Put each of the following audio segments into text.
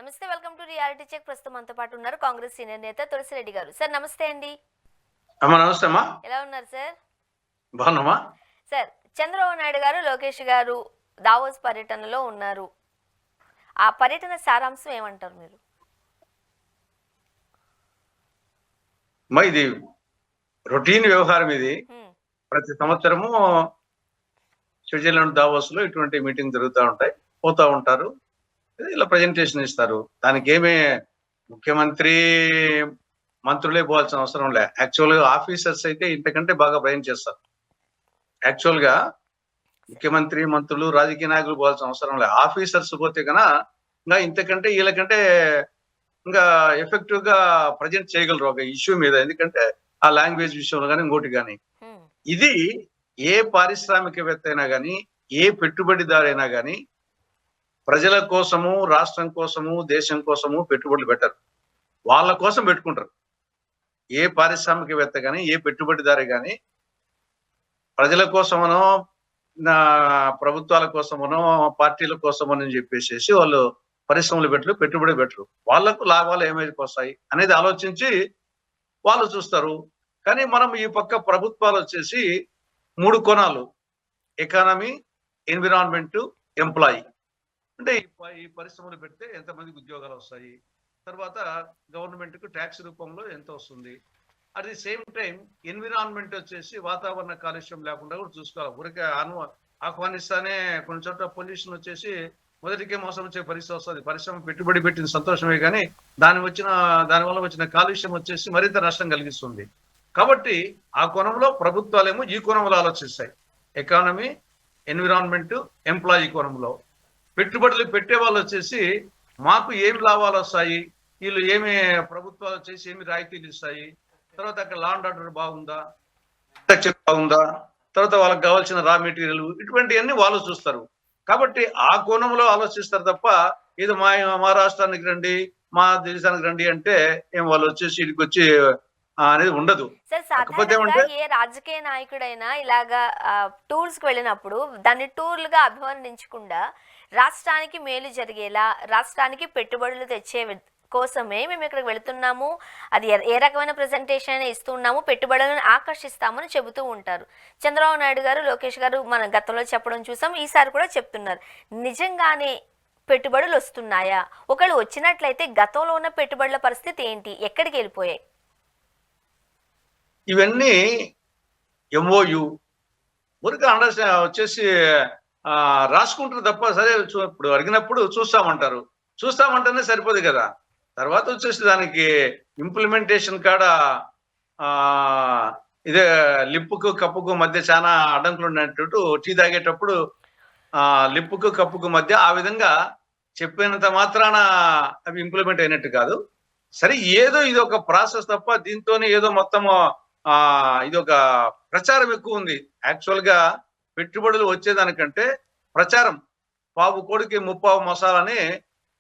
నమస్తే, welcome to reality check. ప్రస్తుతం మనతో పాటు ఉన్నారు కాంగ్రెస్ సీనియర్ నేత తులసిరెడ్డి గారు. సార్ నమస్తే అండి. అమ్మా నమస్తే అమ్మా. ఎలా ఉన్నారు సార్? బాగున్నామా సార్, చంద్రబాబు నాయుడు గారు, లోకేష్ గారు దావోస్ పర్యటనలో ఉన్నారు. ఆ పర్యటన సారాంశం ఏమంటారు మీరు? అమ్మా, ఇది రొటీన్ వ్యవహారం. ఇది ప్రతి సంవత్సరము స్విట్జర్లాండ్ దావోస్ లో ఇటువంటి మీటింగ్ జరుగుతూ ఉంటాయి, పోతా ఉంటారు, ఇలా ప్రజెంటేషన్ ఇస్తారు. దానికి ఏమీ ముఖ్యమంత్రి మంత్రులే పోవాల్సిన అవసరం లే. యాక్చువల్ గా ఆఫీసర్స్ అయితే ఇంతకంటే బాగా ప్రజెంట్ చేస్తారు. యాక్చువల్ గా ముఖ్యమంత్రి, మంత్రులు, రాజకీయ నాయకులు పోవాల్సిన అవసరం లే. ఆఫీసర్స్ పోతే కన్నా ఇంకా ఇంతకంటే వీళ్ళకంటే ఇంకా ఎఫెక్టివ్ గా ప్రజెంట్ చేయగలరు ఒక ఇష్యూ మీద. ఎందుకంటే ఆ లాంగ్వేజ్ విషయంలో కానీ ఇంకోటి కానీ. ఇది ఏ పారిశ్రామికవేత్త అయినా కానీ, ఏ పెట్టుబడిదారైనా కానీ ప్రజల కోసము, రాష్ట్రం కోసము, దేశం కోసము పెట్టుబడులు పెట్టరు, వాళ్ళ కోసం పెట్టుకుంటారు. ఏ పారిశ్రామికవేత్త కానీ, ఏ పెట్టుబడిదారి కానీ ప్రజల కోసమనో, ప్రభుత్వాల కోసమనో, పార్టీల కోసమని చెప్పేసి వాళ్ళు పరిశ్రమలు పెట్టరు, పెట్టుబడి పెట్టరు. వాళ్లకు లాభాలు ఏమైనా వస్తాయి అనేది ఆలోచించి వాళ్ళు చూస్తారు. కానీ మనం ఈ పక్క ప్రభుత్వాలు వచ్చేసి 3 కోణాలు: ఎకానమీ, ఎన్విరాన్మెంట్, ఎంప్లాయీ. అంటే ఈ పరిశ్రమలు పెడితే ఎంతమందికి ఉద్యోగాలు వస్తాయి, తర్వాత గవర్నమెంట్ కు ట్యాక్స్ రూపంలో ఎంత వస్తుంది, at the same time environment వచ్చేసి వాతావరణ కాలుష్యం లేకుండా కూడా చూసుకోవాలి. ఊరికే ఆహ్వానిస్తానే కొన్ని చోట్ల పొల్యూషన్ వచ్చేసి మొదటికే మోసం వచ్చే పరిస్థితి వస్తుంది. పరిశ్రమ పెట్టుబడి పెట్టిన సంతోషమే కానీ దానివల్ల వచ్చిన కాలుష్యం వచ్చేసి మరింత నష్టం కలిగిస్తుంది. కాబట్టి ఆ కోణంలో ప్రభుత్వాలేమో ఈ కోణంలో ఆలోచిస్తాయి. ఎకానమీ, ఎన్విరాన్మెంట్, ఎంప్లాయీ కోణంలో. పెట్టుబడులు పెట్టే వాళ్ళు వచ్చేసి మాకు ఏమి లాభాలు వస్తాయి, వీళ్ళు ఏమి ప్రభుత్వాలు వచ్చేసి ఏమి రాయితీలు ఇస్తాయి, తర్వాత అక్కడ లా అండ్ ఆర్డర్ బాగుందా, బాగుందా, తర్వాత వాళ్ళకి కావాల్సిన రా మెటీరియల్, ఇటువంటివన్నీ వాళ్ళు చూస్తారు. కాబట్టి ఆ కోణంలో ఆలోచిస్తారు తప్ప ఇది మా రాష్ట్రానికి రండి, మా దేశానికి రండి అంటే ఏం వాళ్ళు వచ్చేసి ఇక్కడికి వచ్చి అనేది ఉండదు. ఏ రాజకీయ నాయకుడైనా ఇలాగా టూర్స్ కి వెళ్ళినప్పుడు దాన్ని టూర్లుగా అభివర్ణించకుండా రాష్ట్రానికి మేలు జరిగేలా, రాష్ట్రానికి పెట్టుబడులు తెచ్చే కోసమే మేము ఇక్కడికి వెళుతున్నాము, అది ఏ రకమైన ప్రెజెంటేషన్ అయినా ఇస్తున్నాము, పెట్టుబడులను ఆకర్షిస్తామని చెబుతూ ఉంటారు. చంద్రబాబు నాయుడు గారు, లోకేష్ గారు మన గతంలో చెప్పడం చూసాం, ఈసారి కూడా చెప్తున్నారు. నిజంగానే పెట్టుబడులు వస్తున్నాయా? ఒకళ్ళు వచ్చినట్లయితే గతంలో ఉన్న పెట్టుబడుల పరిస్థితి ఏంటి, ఎక్కడికి వెళ్ళిపోయాయి? ఇవన్నీ ఎంఓయు ఊరికి వచ్చేసి రాసుకుంటారు తప్ప, సరే ఇప్పుడు అడిగినప్పుడు చూస్తామంటేనే సరిపోదు కదా. తర్వాత వచ్చేసి దానికి ఇంప్లిమెంటేషన్ కాడ ఇదే లిప్పుకు కప్పుకు మధ్య చాలా అడ్డంకులు ఉన్నట్టు, టీ తాగేటప్పుడు లిప్పుకు కప్పుకు మధ్య ఆ విధంగా చెప్పినంత మాత్రాన అవి ఇంప్లిమెంట్ అయినట్టు కాదు. సరే, ఏదో ఇది ఒక ప్రాసెస్ తప్ప దీంతోనే ఏదో మొత్తము ఇది ఒక ప్రచారం ఎక్కువ ఉంది. యాక్చువల్ గా పెట్టుబడులు వచ్చేదానికంటే ప్రచారం, పావు కోడికి ముప్పావు మసాలాని,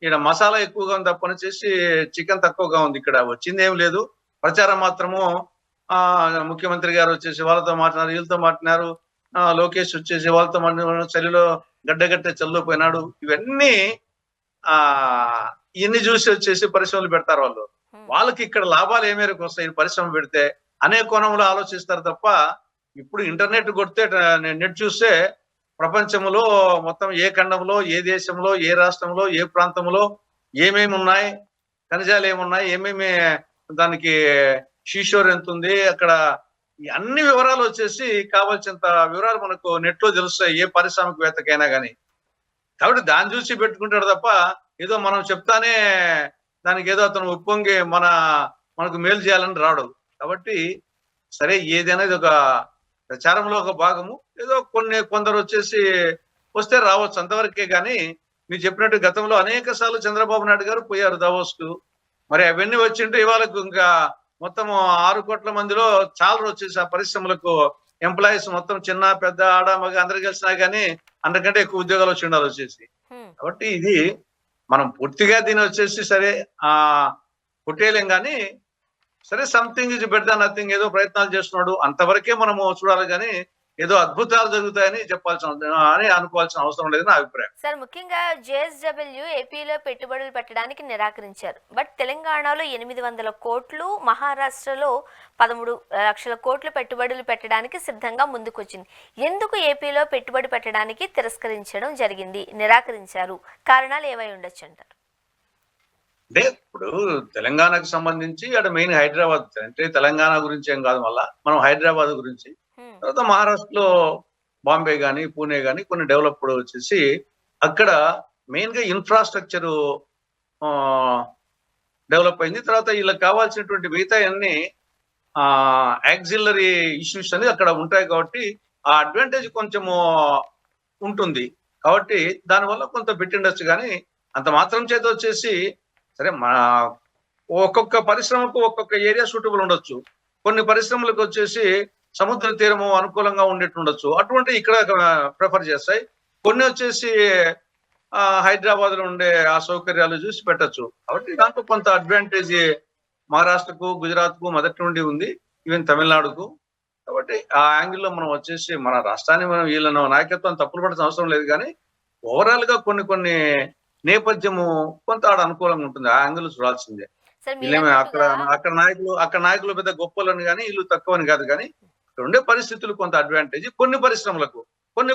ఇక్కడ మసాలా ఎక్కువగా ఉంది తప్పని చేసి చికెన్ తక్కువగా ఉంది. ఇక్కడ వచ్చింది ఏం లేదు, ప్రచారం మాత్రము. ముఖ్యమంత్రి గారు వచ్చేసి వాళ్ళతో మాట్లాడారు, వీళ్ళతో మాట్లాడారు, లోకేష్ వచ్చేసి వాళ్ళతో మాట్లాడారు, చలిలో గడ్డగట్టే చల్లిపోయినాడు. ఇవన్నీ ఇన్ని చూసి వచ్చేసి పరిశ్రమలు పెడతారు వాళ్ళు. వాళ్ళకి ఇక్కడ లాభాలు ఏ మేరకు వస్తాయి పరిశ్రమ పెడితే అనే కోణంలో ఆలోచిస్తారు తప్ప, ఇప్పుడు ఇంటర్నెట్ కొడితే, నెట్ చూస్తే ప్రపంచంలో మొత్తం ఏ ఖండంలో, ఏ దేశంలో, ఏ రాష్ట్రంలో, ఏ ప్రాంతంలో ఏమేమి ఉన్నాయి, ఖనిజాలు ఏమున్నాయి, ఏమేమి దానికి షీషోర్ ఎంత ఉంది, అక్కడ అన్ని వివరాలు వచ్చేసి కావాల్సినంత వివరాలు మనకు నెట్ లో తెలుస్తాయి ఏ పారిశ్రామికవేత్తకైనా కానీ. కాబట్టి దాన్ని చూసి పెట్టుకుంటాడు తప్ప ఏదో మనం చెప్తానే దానికి ఏదో అతను ఉప్పొంగి మనకు మేలు చేయాలని రావడం. కాబట్టి సరే, ఏదైనా ఇది ఒక ప్రచారంలో ఒక భాగము. ఏదో కొందరు వచ్చేసి వస్తే రావచ్చు, అంతవరకే. కానీ మీరు చెప్పినట్టు గతంలో అనేక సార్లు చంద్రబాబు నాయుడు గారు పోయారు దావోస్ కు. మరి అవన్నీ వచ్చింటే ఇవాళ ఇంకా మొత్తం 6 కోట్ల మందిలో చాలా వచ్చేసి ఆ పరిశ్రమలకు ఎంప్లాయీస్ మొత్తం చిన్న పెద్ద ఆడ మగ అందరు కలిసినా కానీ అందరికంటే ఎక్కువ ఉద్యోగాలు వచ్చి ఉండాలి వచ్చేసి. కాబట్టి ఇది మనం పూర్తిగా దీన్ని వచ్చేసి సరే కొట్టేయలేం, కానీ సరే something is better than nothing, ఏదో ప్రయత్నాలు చేస్తున్నాడు అంతవరకే మనము చూడాలి. కానీ ఏదో అద్భుతాలు జరుగుతాయని అని అనుకోవాల్సిన అవసరం లేదని నా అభిప్రాయం. సార్, ముఖ్యంగా జేఎస్డబ్ల్యూ ఏపీలో పెట్టుబడులు పెట్టడానికి నిరాకరించారు. బట్ తెలంగాణలో 800 కోట్లు, మహారాష్ట్రలో 13 లక్షల కోట్లు పెట్టుబడులు పెట్టడానికి సిద్ధంగా ముందుకొచ్చింది. ఎందుకు ఏపీలో పెట్టుబడి పెట్టడానికి తిరస్కరించడం జరిగింది, నిరాకరించారు? కారణాలు ఏవై ఉండొచ్చు అంటారు? అంటే ఇప్పుడు తెలంగాణకు సంబంధించి అక్కడ మెయిన్ హైదరాబాద్, అంటే తెలంగాణ గురించి ఏం కాదు, మళ్ళా మనం హైదరాబాద్ గురించి. తర్వాత మహారాష్ట్రలో బాంబే గాని, పూణే గాని కొన్ని డెవలప్డ్ వచ్చేసి అక్కడ మెయిన్ గా ఇన్ఫ్రాస్ట్రక్చర్ డెవలప్ అయింది. తర్వాత వీళ్ళకి కావాల్సినటువంటి మిగతా అన్ని యాక్సిలరీ ఇష్యూస్ అని అక్కడ ఉంటాయి కాబట్టి ఆ అడ్వాంటేజ్ కొంచెము ఉంటుంది. కాబట్టి దానివల్ల కొంత పెట్టిండొచ్చు, కానీ అంత మాత్రం చేత వచ్చేసి సరే మన ఒక్కొక్క పరిశ్రమకు ఒక్కొక్క ఏరియా సూటబుల్ ఉండొచ్చు. కొన్ని పరిశ్రమలకు వచ్చేసి సముద్ర తీరము అనుకూలంగా ఉండేట్టు ఉండొచ్చు, అటువంటి ఇక్కడ ప్రిఫర్ చేస్తాయి. కొన్ని వచ్చేసి హైదరాబాద్ లో ఉండే ఆ సౌకర్యాలు చూసి పెట్టచ్చు. కాబట్టి దాంట్లో కొంత అడ్వాంటేజ్ మహారాష్ట్రకు, గుజరాత్ కు మొదటి నుండి ఉంది, ఈవెన్ తమిళనాడుకు. కాబట్టి ఆ యాంగిల్లో మనం వచ్చేసి మన రాష్ట్రాన్ని మనం వీళ్ళను నాయకత్వం తప్పులు పడాల్సిన అవసరం లేదు, కానీ ఓవరాల్ గా కొన్ని నేపథ్యము కొంత ఆడ అనుకూలంగా ఉంటుంది. ఆ యాంగిల్ చూడాల్సిందే. అక్కడ నాయకులు పెద్ద గొప్పలని కానీ వీళ్ళు తక్కువని కాదు, కానీ ఇక్కడ ఉండే పరిస్థితులు కొంత అడ్వాంటేజ్ కొన్ని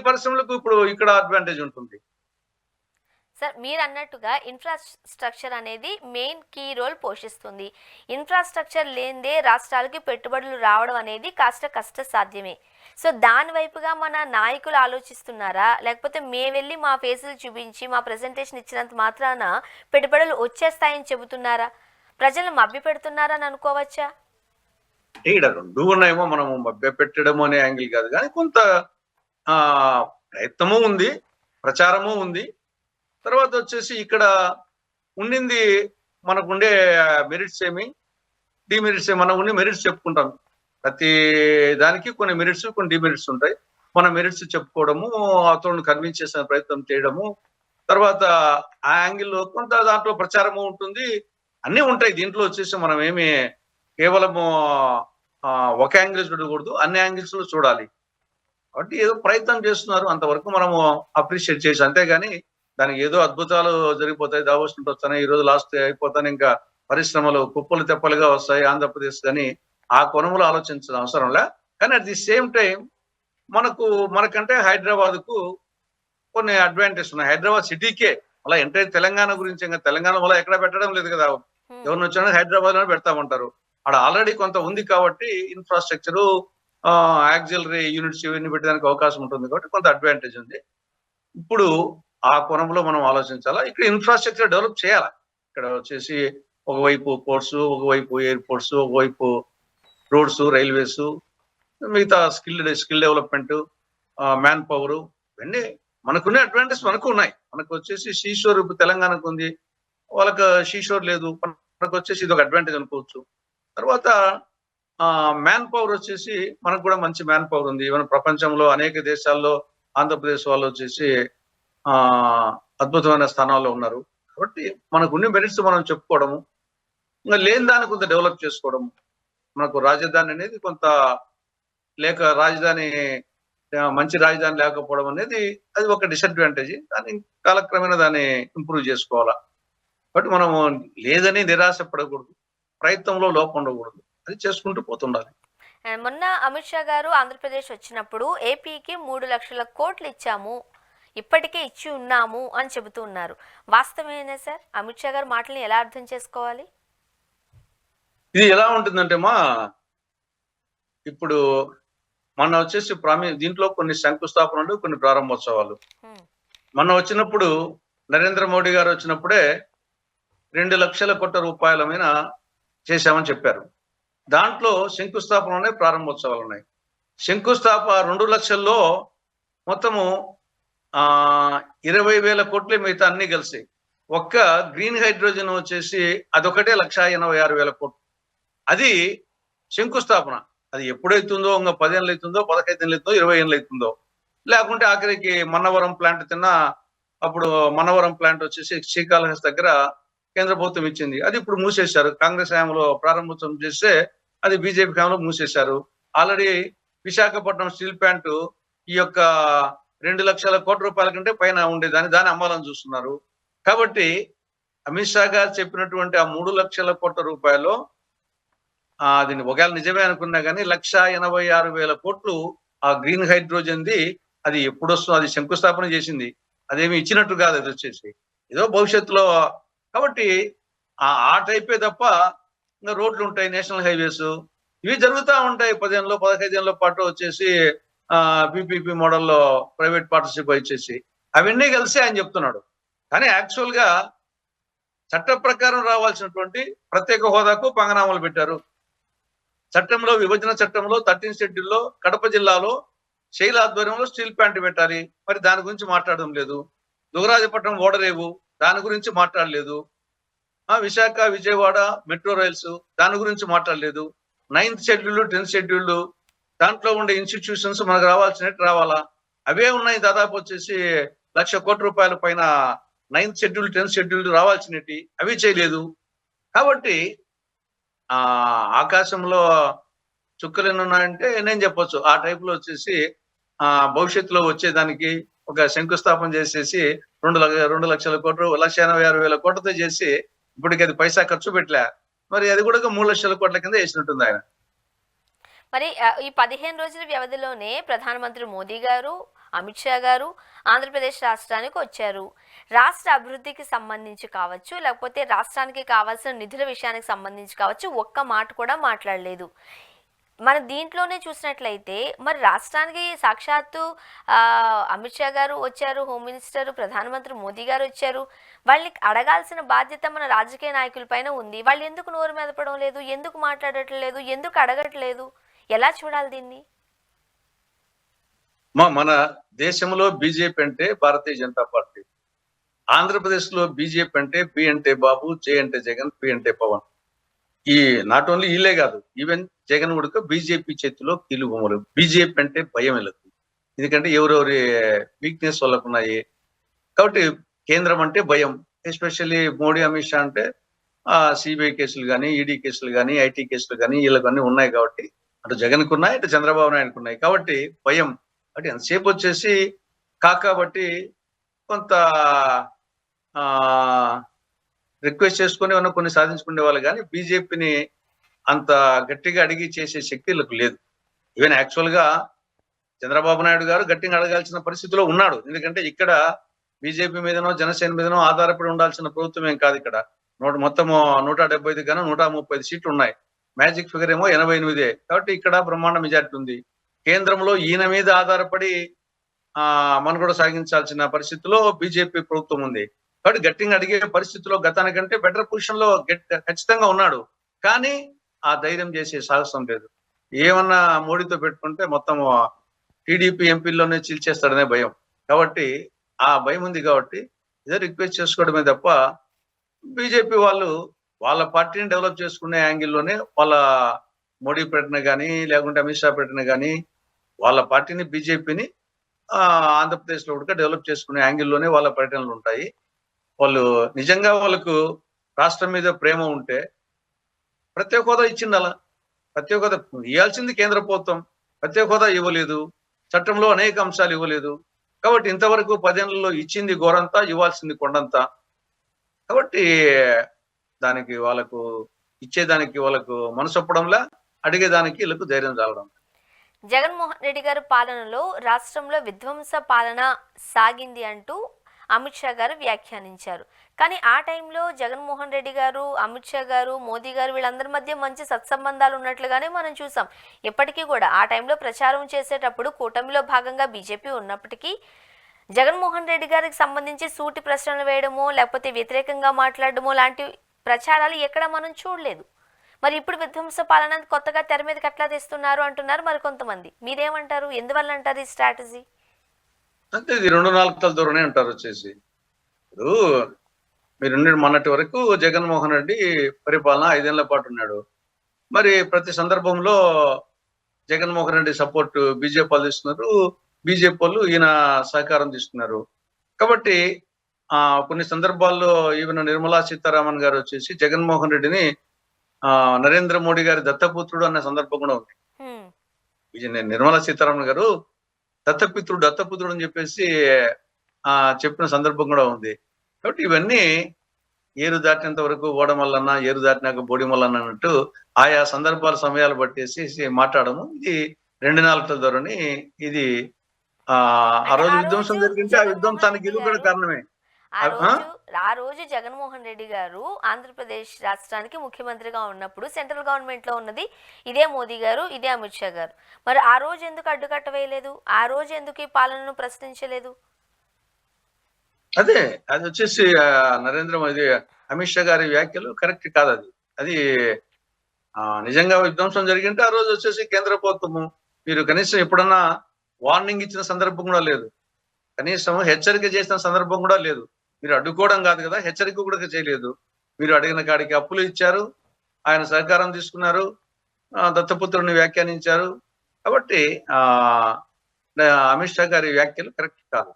పరిశ్రమలకు ఇప్పుడు ఇక్కడ అడ్వాంటేజ్ ఉంటుంది. సార్, మీరు అన్నట్టుగా ఇన్ఫ్రాస్ట్రక్చర్ అనేది మెయిన్ కీ రోల్ పోషిస్తుంది. ఇన్ఫ్రాస్ట్రక్చర్ లేనిదే రాష్ట్రాలకి పెట్టుబడులు రావడం అనేది కష్ట సాధ్యమే. సో దాని వైపుగా మన నాయకులు ఆలోచిస్తున్నారా, లేకపోతే మేము వెళ్ళి మా ఫేసులు చూపించి మా ప్రెజెంటేషన్ ఇచ్చినంత మాత్రాన పెట్టుబడులు వచ్చేస్తాయని చెబుతున్నారా, ప్రజలను మభ్య పెడుతున్నారా అని అనుకోవచ్చా? ఇక్కడ రెండు ఉన్నాయేమో, మనము మభ్య పెట్టడము అనే యాంగిల్ కాదు, కానీ కొంత ప్రయత్నము ఉంది, ప్రచారము ఉంది. తర్వాత వచ్చేసి ఇక్కడ ఉండింది మనకుండే మెరిట్స్ ఏమి, డిమెరిట్స్ ఏమి, మనం ఉండే మెరిట్స్ చెప్పుకుంటాం. ప్రతి దానికి కొన్ని మెరిట్స్, కొన్ని డిమెరిట్స్ ఉంటాయి. మన మెరిట్స్ చెప్పుకోవడము, అతను కన్విన్స్ చేసిన ప్రయత్నం చేయడము, తర్వాత ఆ యాంగిల్లో కొంత దాంట్లో ప్రచారము ఉంటుంది, అన్నీ ఉంటాయి. దీంట్లో వచ్చేసి మనం ఏమి కేవలము ఒక యాంగిల్ చూడకూడదు, అన్ని యాంగిల్స్ లో చూడాలి. కాబట్టి ఏదో ప్రయత్నం చేస్తున్నారు, అంతవరకు మనము అప్రిషియేట్ చేసి, అంతేగాని దానికి ఏదో అద్భుతాలు జరిగిపోతాయి, దావోస్ వస్తాయి, ఈ రోజు లాస్ట్ అయిపోతాను, ఇంకా పరిశ్రమలు కుప్పలు తెప్పలుగా వస్తాయి ఆంధ్రప్రదేశ్, కానీ ఆ కోణంలో ఆలోచించిన అవసరం లే. కానీ అట్ ది సేమ్ టైం మనకంటే హైదరాబాద్ కు కొన్ని అడ్వాంటేజ్ ఉన్నాయి. హైదరాబాద్ సిటీకే అలా ఎంటైర్ తెలంగాణ గురించి, ఇంకా తెలంగాణ వల్ల ఎక్కడ పెట్టడం లేదు కదా, ఎవరిని వచ్చినా హైదరాబాద్ లోనే పెడతామంటారు. అక్కడ ఆల్రెడీ కొంత ఉంది కాబట్టి ఇన్ఫ్రాస్ట్రక్చర్, యాక్సిలరీ యూనిట్స్ ఇవన్నీ పెట్టడానికి అవకాశం ఉంటుంది, కాబట్టి కొంత అడ్వాంటేజ్ ఉంది. ఇప్పుడు ఆ కోణంలో మనం ఆలోచించాలా. ఇక్కడ ఇన్ఫ్రాస్ట్రక్చర్ డెవలప్ చేయాలా. ఇక్కడ వచ్చేసి ఒకవైపు పోర్ట్స్, ఒకవైపు ఎయిర్పోర్ట్స్, ఒకవైపు రోడ్స్, రైల్వేస్, మిగతా స్కిల్ డెవలప్మెంట్, మ్యాన్ పవర్, ఇవన్నీ మనకున్న అడ్వాంటేజ్ మనకు ఉన్నాయి. మనకు వచ్చేసి సీషోర్ తెలంగాణకు ఉంది, వాళ్ళకి సీషోర్ లేదు, మనకు వచ్చేసి ఇది ఒక అడ్వాంటేజ్ అనుకోవచ్చు. తర్వాత మ్యాన్ పవర్ వచ్చేసి మనకు కూడా మంచి మ్యాన్ పవర్ ఉంది. ఈవెన్ ప్రపంచంలో అనేక దేశాల్లో ఆంధ్రప్రదేశ్ వాళ్ళు వచ్చేసి అద్భుతమైన స్థానాల్లో ఉన్నారు. కాబట్టి మనకున్న మెరిట్స్ మనం చెప్పుకోవడము, ఇంకా లేని దాన్ని కొంత డెవలప్ చేసుకోవడము. మనకు రాజధాని అనేది కొంత మంచి రాజధాని లేకపోవడం అనేది అది ఒక డిసడ్వాంటేజ్. దాన్ని కాలక్రమేణా దాన్ని ఇంప్రూవ్ చేసుకోవాలా. బట్ మనము లేదని నిరాశ పడకూడదు, ప్రయత్నంలో లోపం ఉండకూడదు, అది చేసుకుంటూ పోతుండాలి. మొన్న అమిత్ షా గారు ఆంధ్రప్రదేశ్ వచ్చినప్పుడు ఏపీకి 3 లక్షల కోట్లు ఇచ్చాము, ఇప్పటికే ఇచ్చి ఉన్నాము అని చెబుతూ ఉన్నారు. వాస్తవమేనా సార్? అమిత్ షా గారు మాటల్ని ఎలా అర్థం చేసుకోవాలి? ఇది ఎలా ఉంటుందంటే ఇప్పుడు మొన్న వచ్చేసి దీంట్లో కొన్ని శంకుస్థాపనలు, కొన్ని ప్రారంభోత్సవాలు. మొన్న వచ్చినప్పుడు నరేంద్ర మోడీ గారు వచ్చినప్పుడే 2 లక్షల కోట్ల రూపాయల మీద చేశామని చెప్పారు. దాంట్లో శంకుస్థాపన ఉన్నాయి, ప్రారంభోత్సవాలు ఉన్నాయి. 2 లక్షల్లో మొత్తము 20,000 కోట్లే, మిగతా అన్ని కలిసి. ఒక్క గ్రీన్ హైడ్రోజన్ వచ్చేసి అదొకటే 1,86,000 కోట్లు. అది శంకుస్థాపన. అది ఎప్పుడైతుందో, ఇంకా 10 ఏళ్ళు అవుతుందో, 15 ఏళ్ళు అవుతుందో, 20 ఏళ్ళు అవుతుందో, లేకుంటే ఆఖరికి మన్నవరం ప్లాంట్ అప్పుడు మన్నవరం ప్లాంట్ వచ్చేసి శ్రీకాళహస్తి దగ్గర కేంద్ర ప్రభుత్వం ఇచ్చింది, అది ఇప్పుడు మూసేశారు. కాంగ్రెస్ హయాంలో ప్రారంభోత్సవం చేస్తే అది బీజేపీ హయాంలో మూసేశారు. ఆల్రెడీ విశాఖపట్నం స్టీల్ ప్లాంట్ ఈ యొక్క 2,00,000 కోట్ల రూపాయల కంటే పైన దాన్ని అమ్మాలని చూస్తున్నారు. కాబట్టి అమిత్ షా గారు చెప్పినటువంటి ఆ 3,00,000 కోట్ల రూపాయలు అది ఒకవేళ నిజమే అనుకున్నా కానీ 1,86,000 కోట్లు ఆ గ్రీన్ హైడ్రోజన్ ది అది ఎప్పుడు వస్తుందో అది శంకుస్థాపన చేసింది. అదేమి ఇచ్చినట్టు కాదు, అది వచ్చేసి ఏదో భవిష్యత్తులో. కాబట్టి ఆ టైపే తప్ప ఇంకా రోడ్లు ఉంటాయి, నేషనల్ హైవేస్ ఇవి జరుగుతూ ఉంటాయి. 10 ఏళ్ళలో 15 ఏళ్ళ పాటు వచ్చేసి పిపిపి మోడల్లో ప్రైవేట్ పార్ట్నర్షిప్ వచ్చేసి అవన్నీ కలిసి ఆయన చెప్తున్నాడు. కానీ యాక్చువల్ గా చట్ట ప్రకారం రావాల్సినటువంటి ప్రత్యేక హోదాకు పంగనామాలు పెట్టారు. చట్టంలో విభజన చట్టంలో 13 షెడ్యూల్లో కడప జిల్లాలో శైల ఆధ్వర్యంలో స్టీల్ ప్లాంట్ పెట్టాలి, మరి దాని గురించి మాట్లాడడం లేదు. దుగరాజపట్నం ఓడరేవు దాని గురించి మాట్లాడలేదు. విశాఖ విజయవాడ మెట్రో రైల్స్ దాని గురించి మాట్లాడలేదు. 9th షెడ్యూల్ 10th షెడ్యూల్ దాంట్లో ఉండే ఇన్స్టిట్యూషన్స్ మనకు రావాల్సినట్టు రావాలా, అవే ఉన్నాయి. దాదాపు వచ్చేసి 1,00,000 కోట్ల రూపాయల పైన 9th షెడ్యూల్ 10th షెడ్యూల్ రావాల్సినట్టు అవి చేయలేదు. కాబట్టి ఆకాశంలో చుక్కలు ఎన్ని ఉన్నాయంటే నేను చెప్పొచ్చు. ఆ టైప్ లో వచ్చేసి భవిష్యత్తులో వచ్చేదానికి ఒక శంకుస్థాపన చేసేసి 2,00,000 కోట్లు 1,86,000 కోట్లతో చేసి ఇప్పటికి అది పైసా ఖర్చు పెట్టలే, మరి అది కూడా 3,00,000 కోట్ల కింద వేసినట్టుంది ఆయన. మరి ఈ 15 రోజుల వ్యవధిలోనే ప్రధానమంత్రి మోదీ గారు, అమిత్ షా గారు ఆంధ్రప్రదేశ్ రాష్ట్రానికి వచ్చారు. రాష్ట్ర అభివృద్ధికి సంబంధించి కావచ్చు, లేకపోతే రాష్ట్రానికి కావాల్సిన నిధుల విషయానికి సంబంధించి కావచ్చు, ఒక్క మాట కూడా మాట్లాడలేదు. మన దీంట్లోనే చూసినట్లయితే మరి రాష్ట్రానికి సాక్షాత్తు అమిత్ షా గారు వచ్చారు, హోమ్ మినిస్టర్ ప్రధానమంత్రి మోదీ గారు వచ్చారు. వాళ్ళని అడగాల్సిన బాధ్యత మన రాజకీయ నాయకుల పైన ఉంది. వాళ్ళు ఎందుకు నోరు మెదపడం లేదు, ఎందుకు మాట్లాడట్లేదు, ఎందుకు అడగట్లేదు? ఎలా చూడాలి దీన్ని? మన దేశంలో బీజేపీ అంటే భారతీయ జనతా పార్టీ, ఆంధ్రప్రదేశ్ లో బీజేపీ అంటే బి అంటే బాబు, జే అంటే జగన్, పి అంటే పవన్. ఈ నాట్ ఓన్లీ వీళ్ళే కాదు, ఈవెన్ జగన్ ఉడక బీజేపీ చేతిలో కీలుబొమ్మలు. బీజేపీ అంటే భయం వెళ్ళదు, ఎందుకంటే ఎవరెవరి వీక్నెస్ వాళ్ళకున్నాయి. కాబట్టి కేంద్రం అంటే భయం. ఎస్పెషల్లీ మోడీ అమిత్ షా అంటే సిబిఐ కేసులు కానీ, ఈడీ కేసులు కానీ, ఐటీ కేసులు కానీ వీళ్ళకి అన్ని ఉన్నాయి. కాబట్టి అటు జగన్కు ఉన్నాయి, ఇటు చంద్రబాబు నాయుడుకు ఉన్నాయి. కాబట్టి భయం. అంటే ఎంతసేపు వచ్చేసి కాబట్టి కొంత రిక్వెస్ట్ చేసుకుని ఉన్న కొన్ని సాధించుకునే వాళ్ళు, కానీ బీజేపీని అంత గట్టిగా అడిగి చేసే శక్తి వీళ్ళకు లేదు. ఈవెన్ యాక్చువల్ గా చంద్రబాబు నాయుడు గారు గట్టిగా అడగాల్సిన పరిస్థితిలో ఉన్నాడు. ఎందుకంటే ఇక్కడ బీజేపీ మీదనో జనసేన మీదనో ఆధారపడి ఉండాల్సిన ప్రభుత్వం ఏం కాదు. ఇక్కడ మొత్తం 175 గాను 135 సీట్లు ఉన్నాయి. మ్యాజిక్ ఫిగర్ ఏమో 88. కాబట్టి ఇక్కడ బ్రహ్మాండ మెజార్టీ ఉంది. కేంద్రంలో ఈయన మీద ఆధారపడి మనుగడ సాగించాల్సిన పరిస్థితిలో బీజేపీ ప్రభుత్వం ఉంది. కాబట్టి గట్టిగా అడిగే పరిస్థితిలో గతానికంటే బెటర్ పొజిషన్ లో ఖచ్చితంగా ఉన్నాడు. కానీ ఆ ధైర్యం చేసే సాహసం లేదు. ఏమన్నా మోడీతో పెట్టుకుంటే మొత్తం టీడీపీ ఎంపీల్లోనే చీల్చేస్తాడనే భయం. కాబట్టి ఆ భయం ఉంది. కాబట్టి ఇదే రిక్వెస్ట్ చేసుకోవడమే తప్ప బీజేపీ వాళ్ళు వాళ్ళ పార్టీని డెవలప్ చేసుకునే యాంగిల్లోనే వాళ్ళ మోడీ పెట్టిన కానీ, లేకుంటే అమిత్ షా పెట్టిన కానీ, వాళ్ళ పార్టీని బీజేపీని ఆంధ్రప్రదేశ్ లో కూడా డెవలప్ చేసుకునే యాంగిల్లోనే వాళ్ళ పర్యటనలు ఉంటాయి. వాళ్ళు నిజంగా వాళ్ళకు రాష్ట్రం మీద ప్రేమ ఉంటే ప్రత్యేక హోదా ఇచ్చింది. అలా ప్రత్యేక హోదా ఇవ్వాల్సింది కేంద్ర ప్రభుత్వం, ప్రత్యేక హోదా ఇవ్వలేదు. చట్టంలో అనేక అంశాలు ఇవ్వలేదు. కాబట్టి ఇంతవరకు 10 ఏళ్లలో ఇచ్చింది గోరంతా, ఇవ్వాల్సింది కొండంతా. కాబట్టి దానికి వాళ్ళకు ఇచ్చేదానికి వాళ్ళకు మనసొప్పడంలా, అడిగేదానికి వీళ్ళకు ధైర్యం చాలడం. జగన్మోహన్ రెడ్డి గారి పాలనలో రాష్ట్రంలో విధ్వంస పాలన సాగింది అంటూ అమిత్ షా గారు వ్యాఖ్యానించారు. కానీ ఆ టైంలో జగన్మోహన్ రెడ్డి గారు, అమిత్ షా గారు, మోదీ గారు వీళ్ళందరి మధ్య మంచి సత్సంబంధాలు ఉన్నట్లుగానే మనం చూసాం. ఇప్పటికీ కూడా ఆ టైంలో ప్రచారం చేసేటప్పుడు కూటమిలో భాగంగా బీజేపీ ఉన్నప్పటికీ జగన్మోహన్ రెడ్డి గారికి సంబంధించి సూటి ప్రశ్నలు వేయడమో, లేకపోతే వ్యతిరేకంగా మాట్లాడడమో లాంటి ప్రచారాలు ఎక్కడ మనం చూడలేదు. మరి ఇప్పుడు విధ్వంస పాలన కొత్తగా తెర మీదకి ఎట్లా తెస్తున్నారు అంటున్నారు మరి కొంతమంది. మీరేమంటారు? ఎందువల్ల అంటారు ఈ స్ట్రాటజీ? అంటే ఇది 2 నాలుకల ధోరణి అంటారు. వచ్చేసి ఇప్పుడు మీరు మొన్నటి వరకు జగన్మోహన్ రెడ్డి పరిపాలన 5 ఏళ్ల పాటు ఉన్నాడు. మరి ప్రతి సందర్భంలో జగన్మోహన్ రెడ్డి సపోర్ట్ బీజేపీ వాళ్ళు ఇస్తున్నారు, బీజేపీ వాళ్ళు ఈయన సహకారం తీసుకున్నారు. కాబట్టి కొన్ని సందర్భాల్లో ఈవెన్ నిర్మలా సీతారామన్ గారు వచ్చేసి జగన్మోహన్ రెడ్డిని నరేంద్ర మోడీ గారి దత్తపుత్రుడు అన్న సందర్భం కూడా ఉంది. నిర్మలా సీతారామన్ గారు దత్తపుత్రుడు అని చెప్పేసి చెప్పిన సందర్భం కూడా ఉంది. కాబట్టి ఇవన్నీ ఏరు దాటినంత వరకు ఓడమల్లన్న, ఏరు దాటినాక బోడిమల్లన్న అన్నట్టు ఆయా సందర్భాల సమయాలు బట్టేసి మాట్లాడము. ఇది 2 నాలుకల ధోరణి. ఇది ఆ అంటే రోజు ఆ విధ్వంసం రోజు జరిగింటే ఆ జగన్మోహన్ విధ్వంసానికి రెడ్డి ఇది కూడా గారు కారణమే. ఆ? ఆ రోజు జగన్మోహన్ రెడ్డి గారు ఆంధ్రప్రదేశ్ రాష్ట్రానికి ముఖ్యమంత్రిగా ఉన్నప్పుడు సెంట్రల్ గవర్నమెంట్ లో ఉన్నది ఇదే మోదీ గారు, ఇదే అమిత్ షా గారు. మరి ఆ రోజు ఎందుకు అడ్డుకట్ట వేయలేదు? ఆ రోజు ఎందుకు ఈ పాలనను ప్రశ్నించలేదు? అదే అది వచ్చేసి నరేంద్ర మోదీ, అమిత్ షా గారి వ్యాఖ్యలు కరెక్ట్ కాదు. అది నిజంగా విధ్వంసం జరిగింటే ఆ రోజు వచ్చేసి కేంద్ర ప్రభుత్వము మీరు కనీసం ఎప్పుడన్నా వార్నింగ్ ఇచ్చిన సందర్భం కూడా లేదు. కనీసం హెచ్చరిక చేసిన సందర్భం కూడా లేదు. మీరు అడ్డుకోవడం కాదు కదా, హెచ్చరిక కూడా చేయలేదు. మీరు అడిగిన కాడికి అప్పులు ఇచ్చారు, ఆయన సహకారం తీసుకున్నారు, దత్తపుత్రుడిని వ్యాఖ్యానించారు. కాబట్టి అమిత్ షా గారి వ్యాఖ్యలు కరెక్ట్ కాదు.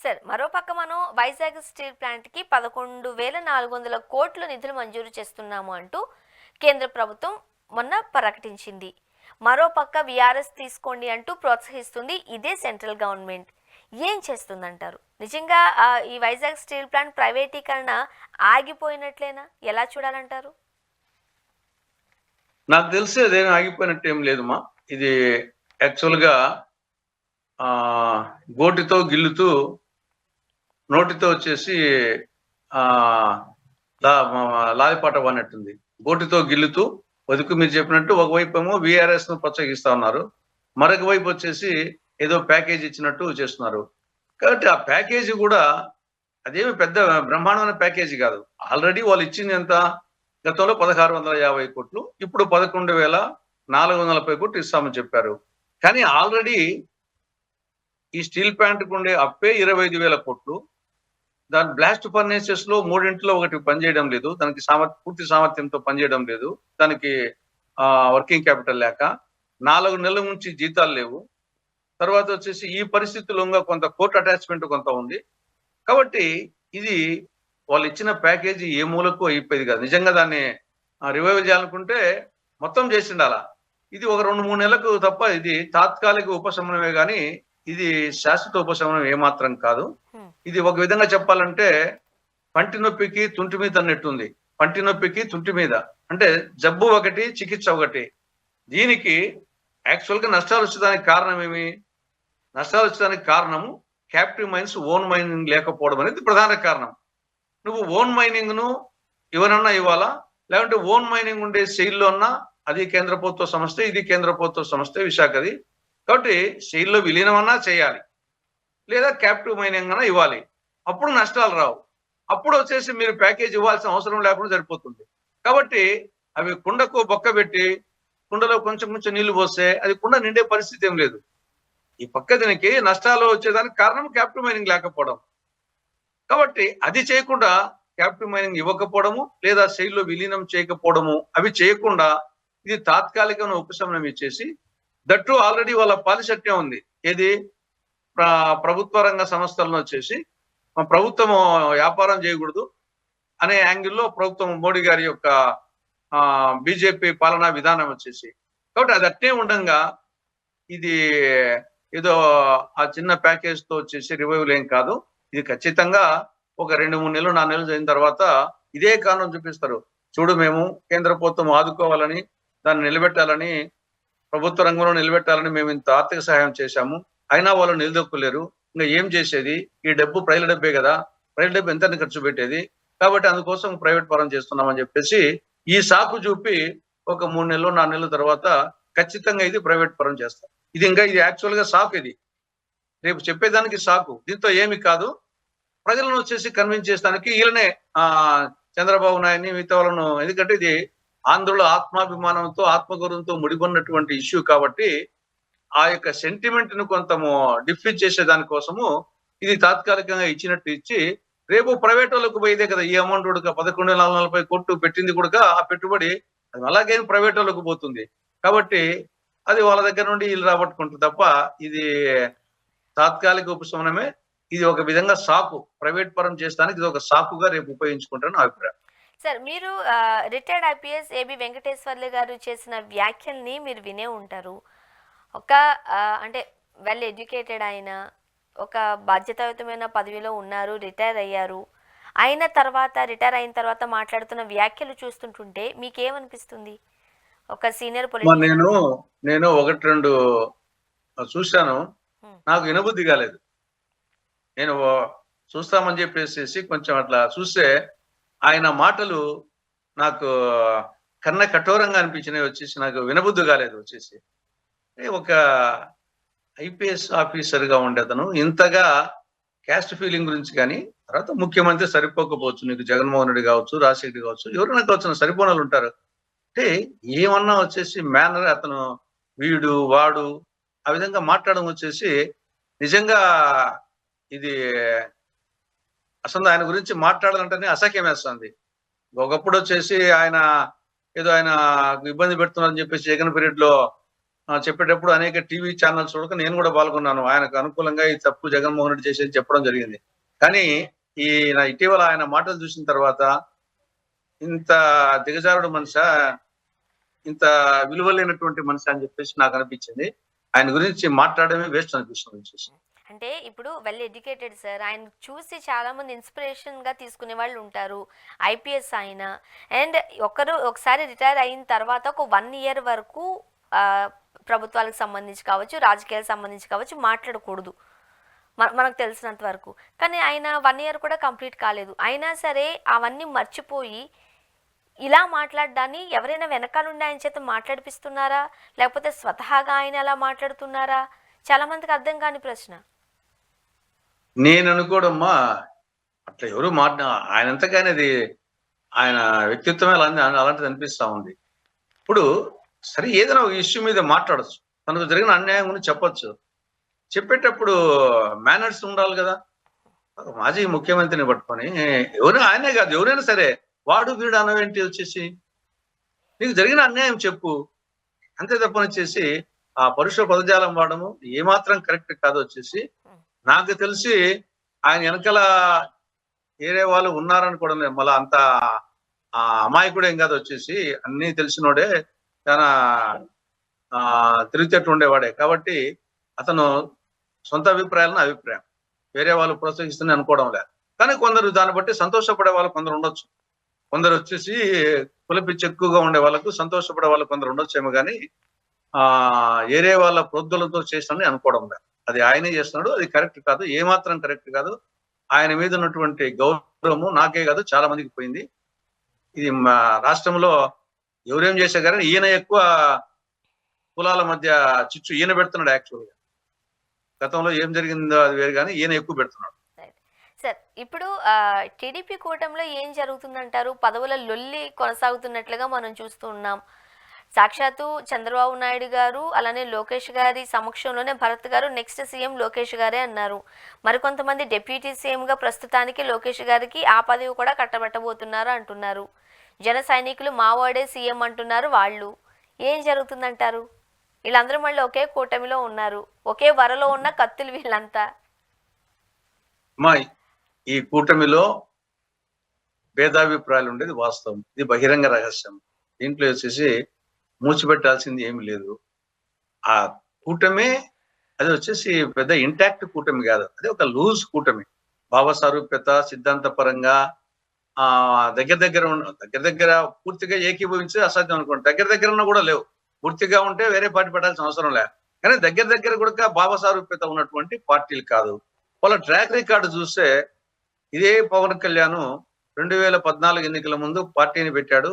సార్, మరోపక్క మనం వైజాగ్ స్టీల్ ప్లాంట్ కి 11,400 కోట్లు నిధులు మంజూరు చేస్తున్నాము అంటూ కేంద్ర ప్రభుత్వం మొన్న ప్రకటించింది. మరోపక్క విఆర్ఎస్ తీసుకోండి అంటూ ప్రోత్సహిస్తుంది ఇదే సెంట్రల్ గవర్నమెంట్. ఏం చేస్తుందంటారు? నిజంగా ఈ వైజాగ్ స్టీల్ ప్లాంట్ ప్రైవేటీకరణ ఆగిపోయినట్లేనా? ఎలా చూడాలంటారు? నాకు తెలిసి అదేం ఆగిపోయినట్టు ఏం లేదుమా. ఇది యాక్చువల్ గా గోటితో గిల్లుతూ నోటితో వచ్చేసి లాలిపాట అన్నట్టుంది. గోటితో గిల్లుతూ బతుకు మీరు చెప్పినట్టు ఒకవైపు ఏమో విఆర్ఎస్ ను ప్రోత్సహిస్తా ఉన్నారు, మరొక వైపు వచ్చేసి ఏదో ప్యాకేజ్ ఇచ్చినట్టు చేస్తున్నారు. కాబట్టి ఆ ప్యాకేజీ కూడా అదేమి పెద్ద బ్రహ్మాండమైన ప్యాకేజీ కాదు. ఆల్రెడీ వాళ్ళు ఇచ్చింది ఎంత? గతంలో 1,650 కోట్లు, ఇప్పుడు 11,430 కోట్లు ఇస్తామని చెప్పారు. కానీ ఆల్రెడీ ఈ స్టీల్ ప్లాంట్ కు ఉండే అప్పే 25,000 కోట్లు. దాని బ్లాస్ట్ ఫర్నేసెస్ లో 3 ఒకటి పనిచేయడం లేదు, దానికి పూర్తి సామర్థ్యంతో పనిచేయడం లేదు, దానికి వర్కింగ్ క్యాపిటల్ లేక 4 నెలల నుంచి జీతాలు లేవు. తర్వాత వచ్చేసి ఈ పరిస్థితుల్లో కొంత కోర్టు అటాచ్మెంట్ కొంత ఉంది. కాబట్టి ఇది వాళ్ళు ఇచ్చిన ప్యాకేజీ ఏ మూలకు అయిపోయింది కాదు. నిజంగా దాన్ని రివైవ్ చేయాలనుకుంటే మొత్తం చేసిండాల. ఇది ఒక 2-3 నెలలకు తప్ప ఇది తాత్కాలిక ఉపశమనమే గాని ఇది శాశ్వత ఉపశమనం ఏమాత్రం కాదు. ఇది ఒక విధంగా చెప్పాలంటే పంటి నొప్పికి తుంటి మీద అన్నట్టుంది. పంటి నొప్పికి తుంటి మీద అంటే జబ్బు ఒకటి, చికిత్స ఒకటి. దీనికి యాక్చువల్ గా నష్టాలు వచ్చేదానికి కారణం ఏమి? నష్టాలు వచ్చేదానికి కారణము క్యాప్టివ్ మైన్స్ ఓన్ మైనింగ్ లేకపోవడం అనేది ప్రధాన కారణం. నువ్వు ఓన్ మైనింగ్ ను ఎవరన్నా ఇవ్వాలా, లేకుంటే ఓన్ మైనింగ్ ఉండే సెయిల్లో అన్నా అది కేంద్ర ప్రభుత్వ సంస్థ, ఇది కేంద్ర ప్రభుత్వ సంస్థ విశాఖది. కాబట్టి సెయిల్లో విలీనమన్నా చేయాలి, లేదా క్యాప్టివ్ మైనింగ్ అన్నా ఇవ్వాలి. అప్పుడు నష్టాలు రావు. అప్పుడు వచ్చేసి మీరు ప్యాకేజ్ ఇవ్వాల్సిన అవసరం లేకుండా సరిపోతుంది. కాబట్టి అవి కుండకు బొక్క పెట్టి కుండలో కొంచెం కొంచెం నీళ్లు పోస్తే అది కుండ నిండే పరిస్థితి ఏం లేదు. ఈ పక్క దీనికి నష్టాలు వచ్చేదానికి కారణం క్యాప్టివ్ మైనింగ్ లేకపోవడం. కాబట్టి అది చేయకుండా క్యాప్టివ్ మైనింగ్ ఇవ్వకపోవడము, లేదా సెయిల్లో విలీనం చేయకపోవడము, అవి చేయకుండా ఇది తాత్కాలికమైన ఉపశమనం ఇచ్చేసి దట్టు ఆల్రెడీ వాళ్ళ పాలసీ అట్టే ఉంది. ఏది? ప్రభుత్వ రంగ సంస్థలను వచ్చేసి ప్రభుత్వం వ్యాపారం చేయకూడదు అనే యాంగిల్లో ప్రభుత్వం మోడీ గారి యొక్క బీజేపీ పాలనా విధానం వచ్చేసి. కాబట్టి అది అట్టే ఉండగా ఇది ఏదో ఆ చిన్న ప్యాకేజ్ తో వచ్చేసి రివైవల్ ఏం కాదు. ఇది ఖచ్చితంగా ఒక 2-3 నెలలు 4 నెలలు అయిన తర్వాత ఇదే కారణం చూపిస్తారు. చూడు, మేము కేంద్ర ప్రభుత్వం ఆదుకోవాలని, దాన్ని నిలబెట్టాలని, ప్రభుత్వ రంగంలో నిలబెట్టాలని మేము ఇంత ఆర్థిక సహాయం చేశాము, అయినా వాళ్ళు నిలదొక్కలేరు. ఇంకా ఏం చేసేది? ఈ డబ్బు ప్రజల డబ్బే కదా, ప్రజల డబ్బు ఎంత ఖర్చు పెట్టేది, కాబట్టి అందుకోసం ప్రైవేట్ పరం చేస్తున్నామని చెప్పేసి ఈ సాకు చూపి ఒక 3 నెలలు 4 నెలల తర్వాత ఖచ్చితంగా ఇది ప్రైవేట్ పరం చేస్తారు. ఇది యాక్చువల్ గా సాకు. ఇది రేపు చెప్పేదానికి సాకు. దీంతో ఏమి కాదు. ప్రజలను వచ్చేసి కన్విన్స్ చేస్తానికి వీళ్ళనే చంద్రబాబు నాయుడిని మిగతా వాళ్ళను, ఎందుకంటే ఇది ఆంధ్రుల ఆత్మాభిమానంతో ఆత్మగౌరవంతో ముడిపడినటువంటి ఇష్యూ కాబట్టి ఆ యొక్క సెంటిమెంట్ ను కొంత డిఫ్యూజ్ చేసే దానికోసము ఇది తాత్కాలికంగా ఇచ్చినట్టు ఇచ్చి రేపు ప్రైవేట్ వాళ్ళకు పోయేదే కదా ఈ అమౌంట్. కూడా 11,440 కోట్లు పెట్టింది కూడా ఆ పెట్టుబడి అది అలాగే ప్రైవేట్ వాళ్ళకు పోతుంది. కాబట్టి అది వాళ్ళ దగ్గర నుండి వీళ్ళు రాబట్టుకుంటుంది తప్ప ఇది తాత్కాలిక ఉపశమనమే. ఇది ఒక విధంగా సాకు, ప్రైవేట్ పరం చేస్తానికి ఇది ఒక సాకుగా రేపు ఉపయోగించుకుంటారని నా అభిప్రాయం. సార్, మీరు రిటైర్డ్ ఐపీఎస్ ఏబి వెంకటేశ్వర్లు గారు చేసిన వ్యాఖ్యల్ని మీరు వినే ఉంటారు. అంటే వెల్ ఎడ్యుకేటెడ్ ఆయన, ఒక బాధ్యతాయుతమైన పదవిలో ఉన్నారు, రిటైర్ అయ్యారు. రిటైర్ అయిన తర్వాత మాట్లాడుతున్న వ్యాఖ్యలు చూస్తుంటుంటే మీకేమనిపిస్తుంది? ఒక సీనియర్ అమ్మా, పొలిటీషియన్. నేను ఒకటి రెండు చూశాను. నాకు వినబుద్ధి కాలేదు. నేను చూస్తామని చెప్పేసి కొంచెం అట్లా చూస్తే ఆయన మాటలు నాకు కన్న కఠోరంగా అనిపించినవి. వచ్చేసి నాకు వినబుద్ధి కాలేదు. వచ్చేసి ఒక ఐపీఎస్ ఆఫీసర్ గా ఉండేతను ఇంతగా క్యాస్ట్ ఫీలింగ్ గురించి కానీ, తర్వాత ముఖ్యమంత్రి సరిపోకపోవచ్చు, నీకు జగన్మోహన్ రెడ్డి కావచ్చు, రాజశేఖర్ కావచ్చు, ఎవరైనా కావచ్చు, సరిపోనలు ఉంటారు. అంటే ఏమన్నా వచ్చేసి మేనర్, అతను వీడు వాడు ఆ విధంగా మాట్లాడడం వచ్చేసి నిజంగా ఇది అసలు ఆయన గురించి మాట్లాడాలంటేనే అసహ్యం వేస్తుంది. ఒకప్పుడు వచ్చేసి ఆయన ఇబ్బంది పెడుతున్నారని చెప్పేసి జగన్ పీరియడ్ లో చెప్పేటప్పుడు అనేక టీవీ ఛానల్స్ చూడక నేను కూడా పాల్గొన్నాను. ఆయనకు అనుకూలంగా ఈ తప్పు జగన్మోహన్ రెడ్డి చేసేది చెప్పడం జరిగింది. కానీ ఇటీవల ఆయన మాటలు చూసిన తర్వాత ఇంత దిగజారుడు మనిషి, ఇంత విలువ లేనటువంటి మనిషి అని చెప్పేసి నాకు అనిపించింది. ఆయన గురించి మాట్లాడమే వేస్ట్ అనిపిస్తుంది. అంటే ఇప్పుడు వెల్ ఎడ్యుకేటెడ్ సార్, ఆయన చూసి చాలా మంది ఇన్స్పిరేషన్ గా తీసుకునే వాళ్ళు ఉంటారు. ఐపీఎస్ ఆయన, అండ్ ఒకసారి రిటైర్ అయిన తర్వాత ఒక 1 year వరకు ప్రభుత్వాలకు సంబంధించి కావచ్చు, రాజకీయాలకు సంబంధించి కావచ్చు మాట్లాడకూడదు మనకు తెలిసినంత వరకు. కానీ ఆయన 1 year కూడా కంప్లీట్ కాలేదు. అయినా సరే అవన్నీ మర్చిపోయి ఇలా మాట్లాడడాన్ని ఎవరైనా వెనకాలండి ఆయన చేత మాట్లాడిపిస్తున్నారా, లేకపోతే స్వతహాగా ఆయన అలా మాట్లాడుతున్నారా? చాలా మందికి అర్థం కాని ప్రశ్న. నేను అనుకోవడమ్మా, అట్లా ఎవరు ఆయనంతగానే అది ఆయన వ్యక్తిత్వమే అలాంటిది అనిపిస్తా ఉంది. ఇప్పుడు సరే, ఏదైనా ఒక ఇష్యూ మీద మాట్లాడచ్చు, తనకు జరిగిన అన్యాయం గురించి చెప్పొచ్చు. చెప్పేటప్పుడు మేనర్స్ ఉండాలి కదా. మాజీ ముఖ్యమంత్రిని పట్టుకొని ఎవరైనా, ఆయనే కాదు ఎవరైనా సరే, వాడు వీడు అనవేంటి? వచ్చేసి నీకు జరిగిన అన్యాయం చెప్పు, అంతే తప్పనిచ్చేసి ఆ పరుష పదజాలం వాడము ఏమాత్రం కరెక్ట్ కాదు. వచ్చేసి నాకు తెలిసి ఆయన వెనకాల వేరే వాళ్ళు ఉన్నారనుకోవడం లేదు. మళ్ళీ అంత అమాయకుడు ఏం కాదు. వచ్చేసి అన్ని తెలిసినోడే, చాలా తిరిగితేట్టు ఉండేవాడే. కాబట్టి అతను సొంత అభిప్రాయం వేరే వాళ్ళు ప్రోత్సహిస్తుందని అనుకోవడం లేదు. కానీ కొందరు దాన్ని బట్టి సంతోషపడే వాళ్ళు కొందరు ఉండొచ్చు. కొందరు వచ్చేసి కులపిచ్చి ఎక్కువగా ఉండే వాళ్ళకు సంతోషపడే వాళ్ళు కొందరు ఉండొచ్చేమో. కానీ వేరే వాళ్ళ ప్రోద్బలంతో చేస్తానని అనుకోవడం లేదు. అది ఆయనే చేస్తున్నాడు, అది కరెక్ట్ కాదు, ఏమాత్రం కరెక్ట్ కాదు. ఆయన మీద ఉన్నటువంటి గౌరవము నాకే కాదు చాలా మందికి పోయింది. ఇది మా రాష్ట్రంలో ఎవరేం చేసే కానీ ఈయన ఎక్కువ కులాల మధ్య చిచ్చు ఈయన పెడుతున్నాడు. యాక్చువల్గా గతంలో ఏం జరిగిందో అది వేరు, కానీ ఈయన ఎక్కువ పెడుతున్నాడు. సార్, ఇప్పుడు టీడీపీ కూటమిలో ఏం జరుగుతుందంటారు? పదవుల లొల్లి కొనసాగుతున్నట్లుగా మనం చూస్తూ ఉన్నాం. సాక్షాత్తు చంద్రబాబు నాయుడు గారు, అలానే లోకేష్ గారి సమక్షంలోనే భరత్ గారు నెక్స్ట్ సీఎం లోకేష్ గారే అన్నారు. మరికొంతమంది డిప్యూటీ సీఎంగా ప్రస్తుతానికి లోకేష్ గారికి ఆ పదవి కూడా కట్టబెట్టబోతున్నారు అంటున్నారు. జన సైనికులు మావాడే సీఎం అంటున్నారు. వాళ్ళు ఏం జరుగుతుందంటారు? వీళ్ళందరూ మళ్ళీ ఒకే కూటమిలో ఉన్నారు, ఒకే వరలో ఉన్న కత్తులు వీళ్ళంతా. ఈ కూటమిలో భేదాభిప్రాయాలు ఉండేది వాస్తవం, ఇది బహిరంగ రహస్యం. దీంట్లో వచ్చేసి మూచిపెట్టాల్సింది ఏమి లేదు. ఆ కూటమి అది వచ్చేసి పెద్ద ఇంటాక్ట్ కూటమి కాదు, అది ఒక లూజ్ కూటమి. భావ సారూప్యత సిద్ధాంత పరంగా దగ్గర పూర్తిగా ఏకీభవించి అసాధ్యం అనుకోండి. దగ్గర ఉన్న కూడా లేవు. పూర్తిగా ఉంటే వేరే పార్టీ పెట్టాల్సిన అవసరం లేదు. కానీ దగ్గర కూడా భావ సారూప్యత ఉన్నటువంటి పార్టీలు కాదు. వాళ్ళ ట్రాక్ రికార్డు చూస్తే ఇదే పవన్ కళ్యాణ్ 2014 ఎన్నికల ముందు పార్టీని పెట్టాడు.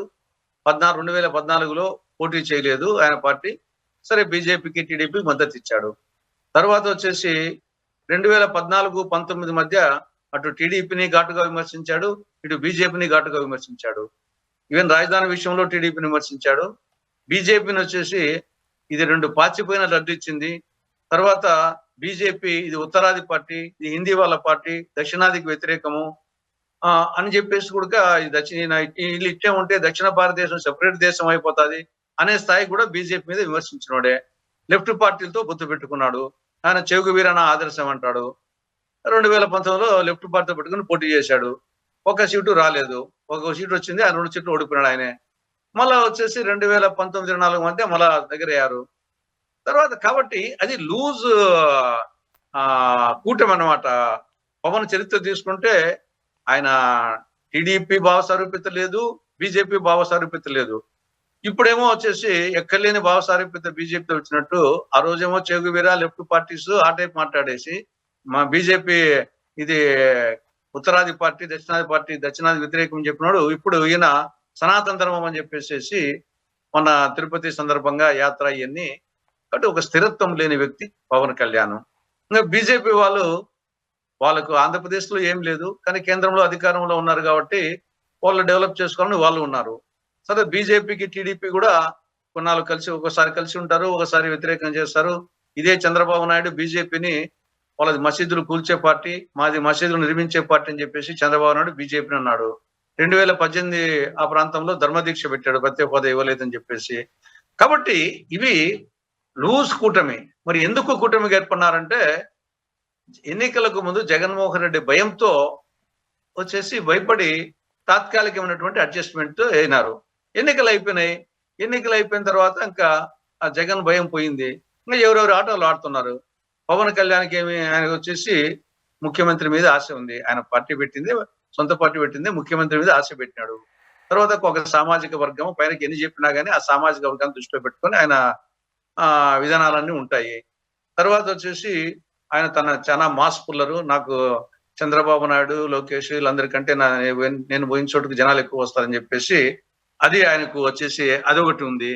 2014లో పోటీ చేయలేదు ఆయన పార్టీ. సరే, బీజేపీకి టీడీపీ మద్దతు ఇచ్చాడు. తర్వాత వచ్చేసి 2014-19 మధ్య అటు టీడీపీని ఘాటుగా విమర్శించాడు, ఇటు బీజేపీని ఘాటుగా విమర్శించాడు. ఈవెన్ రాజధాని విషయంలో టీడీపీని విమర్శించాడు. బీజేపీని వచ్చేసి ఇది 2 పాచిపోయిన లడ్డు ఇచ్చింది. తర్వాత బీజేపీ ఇది ఉత్తరాది పార్టీ, ఇది హిందీ వాళ్ళ పార్టీ, దక్షిణాదికి వ్యతిరేకము అని చెప్పేసి కూడా వీళ్ళు ఇచ్చే ఉంటే దక్షిణ భారతదేశం సెపరేట్ దేశం అయిపోతుంది అనే స్థాయి కూడా బీజేపీ మీద విమర్శించినోడే. లెఫ్ట్ పార్టీలతో పొత్తు పెట్టుకున్నాడు. ఆయన చెవుకు వీరన్న ఆదర్శం అంటాడు. 2019లో లెఫ్ట్ పార్టీతో పెట్టుకుని పోటీ చేశాడు. 1 సీటు రాలేదు, 1 సీటు వచ్చింది. ఆ 2 సీట్లు ఓడిపోయినాడు ఆయనే. మళ్ళా వచ్చేసి 2019-24 మధ్య మళ్ళా దగ్గరయ్యారు. తర్వాత కాబట్టి అది లూజ్ కూటమి అన్నమాట. పవన్ చరిత్ర తీసుకుంటే ఆయన టీడీపీ భావ సారూప్యత లేదు, బీజేపీ భావ సారూప్యత లేదు. ఇప్పుడేమో వచ్చేసి ఎక్కర్లేని భావ సారూప్యత బీజేపీ వచ్చినట్టు, ఆ రోజేమో చేగువీరా లెఫ్ట్ పార్టీస్ ఆ టైప్ మాట్లాడేసి మా బీజేపీ ఇది ఉత్తరాది పార్టీ, దక్షిణాది పార్టీ, దక్షిణాది వ్యతిరేకం చెప్పినాడు. ఇప్పుడు ఈయన సనాతన ధర్మం అని చెప్పేసి మన తిరుపతి సందర్భంగా యాత్ర ఇవన్నీ. కాబట్టి ఒక స్థిరత్వం లేని వ్యక్తి పవన్ కళ్యాణ్. ఇంకా బీజేపీ వాళ్ళకు ఆంధ్రప్రదేశ్ లో ఏం లేదు, కానీ కేంద్రంలో అధికారంలో ఉన్నారు కాబట్టి వాళ్ళు డెవలప్ చేసుకోవాలని వాళ్ళు ఉన్నారు. సరే, బీజేపీకి టీడీపీ కూడా కొన్నాళ్ళు కలిసి ఒకసారి కలిసి ఉంటారు, ఒకసారి వ్యతిరేకం చేస్తారు. ఇదే చంద్రబాబు నాయుడు బీజేపీని వాళ్ళది మసీదులు కూల్చే పార్టీ, మాది మసీదులు నిర్మించే పార్టీ అని చెప్పేసి చంద్రబాబు నాయుడు బీజేపీని అన్నాడు. 2018 ఆ ప్రాంతంలో ధర్మదీక్ష పెట్టాడు, ప్రత్యేక హోదా ఇవ్వలేదని చెప్పేసి. కాబట్టి ఇవి లూజ్ కూటమి. మరి ఎందుకు కూటమికి ఏర్పడినారంటే, ఎన్నికలకు ముందు జగన్మోహన్ రెడ్డి భయంతో వచ్చేసి భయపడి తాత్కాలికమైనటువంటి అడ్జస్ట్మెంట్ అయినారు. ఎన్నికలు అయిపోయిన తర్వాత ఇంకా ఆ జగన్ భయం పోయింది. ఇంకా ఎవరెవరు ఆటలు ఆడుతున్నారు. పవన్ కళ్యాణ్కి ఆయనకు వచ్చేసి ముఖ్యమంత్రి మీద ఆశ ఉంది. ఆయన పార్టీ పెట్టింది, సొంత పార్టీ పెట్టింది, ముఖ్యమంత్రి మీద ఆశ పెట్టినాడు. తర్వాత ఒక సామాజిక వర్గం పైనకి ఎన్ని చెప్పినా గానీ ఆ సామాజిక వర్గాన్ని దృష్టిలో పెట్టుకొని ఆయన విధానాలన్నీ ఉంటాయి. తర్వాత వచ్చేసి ఆయన తన చాలా మాస్ పుల్లరు. నాకు చంద్రబాబు నాయుడు, లోకేష్ వీళ్ళందరికంటే నేను పోయిన చోటుకు జనాలు ఎక్కువ వస్తారని చెప్పేసి అది ఆయనకు వచ్చేసి అదొకటి ఉంది.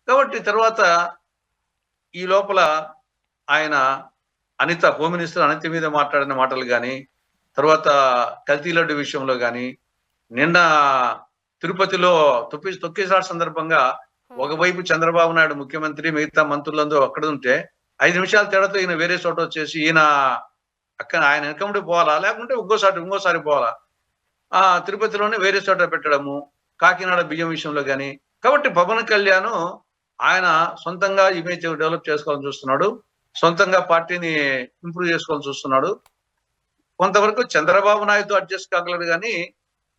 కాబట్టి తర్వాత ఈ లోపల ఆయన హోమ్ మినిస్టర్ అనిత మీద మాట్లాడిన మాటలు కానీ, తర్వాత కల్తీ లడ్డు విషయంలో కానీ, నిన్న తిరుపతిలో తొక్కిసాట సందర్భంగా ఒకవైపు చంద్రబాబు నాయుడు ముఖ్యమంత్రి, మిగతా మంత్రులందరూ అక్కడ ఉంటే 5 నిమిషాల తేడాతో ఈయన వేరే చోట వచ్చేసి ఆయన వెనకముందు పోవాలా, లేకుంటే ఇంకోసారి పోవాలా, తిరుపతిలోనే వేరే చోట పెట్టడము, కాకినాడ బియ్యం విషయంలో కానీ. కాబట్టి పవన్ కళ్యాణ్ ఆయన సొంతంగా ఇమేజ్ డెవలప్ చేసుకోవాలని చూస్తున్నాడు, సొంతంగా పార్టీని ఇంప్రూవ్ చేసుకోవాలని చూస్తున్నాడు. కొంతవరకు చంద్రబాబు నాయుడుతో అడ్జస్ట్ కాగలడు కానీ